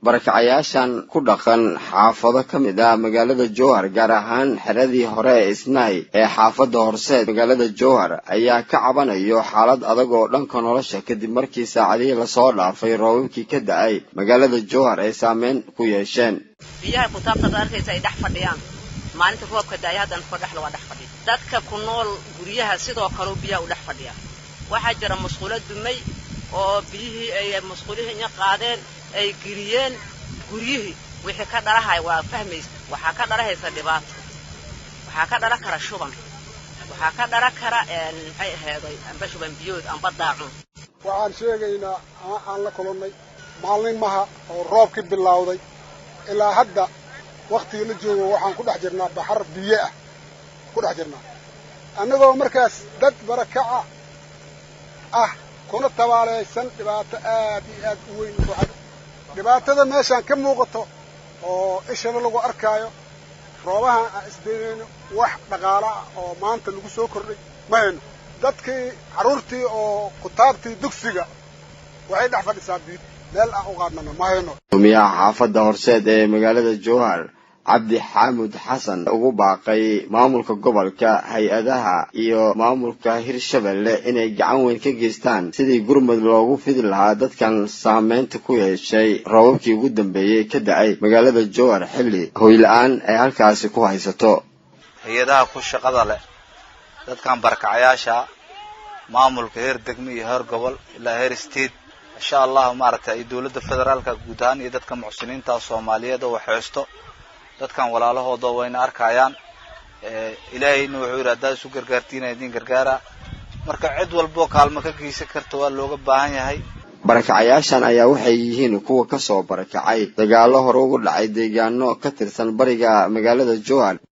barakacayaashan ku dhaqan xaafado ka mid ah magaalada Jowhar gaar ahaan xeradii hore ee Isnaay ee xaafada Horseed magaalada Jowhar ayaa ka cabanayo xaalad adag oo dhanka nolosha kadib markii saacadihii la soo dhaafay roobabkii ka da'ay magaalada Jowhar ay saameyn ku yeesheen biyaha ku taabtada arkaysa ay dhex fadhiyaan maalinta roobka da'ay hadan fadhaxlo waa dhex fadhiya dadka ku nool guryaha sidoo kale biyaha u dhex fadhiya waxa jira mas'uulad dumay oo biyihii ay mas'uuliyiin qaadeen ay geliyeen guryihii wixii ka dharahay waa fahmaysa waxa ka dharahaysa dhibaato waxa ka dhara kara shuban waxa ka dhara kara ay aheeday amba shuban biyood amba daacun waxaan sheegaynaa aan la kulannay maalin maha oo roobki bilowday ilaa hadda waqti la joogo waxaan ku dhex jirnaa baxar biyo ah ku dhex jirnaa annagoo markaas dad barakaca ah kuna tabaaleysan dhibaato aad iyo aad u weyn dhibaatada meeshaan ka muuqato oo ishana lagu arkaayo roobaha aan isdeeyeen wax dhaqaale ah oo maanta lagu soo kordhay ma hayno dadkii caruurtii oo kutaabtii dugsiga waxay dhex fadhisaa biyo meel aan u qaadnana ma hayno gudoomiyaha xaafada Horseed ee magaalada Jowhar Cabdi Xaamud Xasan ugu baaqay maamulka gobolka hay'adaha iyo maamulka Hirshabelle inay gacan weyn ka geystaan sidii gurmad loogu fidi lahaa dadkan saameynta ku yeeshay roobabkii ugu dambeeyay ka da'ay magaalada Jowhar xilli hooy la'aan ay halkaasi ku haysato hay'adaha ku shaqada leh dadkan barakacayaasha maamulka heer degmo iyo heer gobol ilaa heer state insha Allah maaragtay dawladda federaalka guud ahaan iyo dadka muxsiniinta Soomaaliyeed oo waxaysto dadkan walaalahooda wayna arkayaan ilaahayna wuxuu yiraahdaa isu gargaartiina idin gargaara marka cid walba kaalmo ka geysan karto waa looga baahan yahay barakacayaashan ayaa waxay yihiin kuwa ka soo barakacay dagaalo hore ugu dhacay deegaano ka tirsan bariga magaalada Jowhar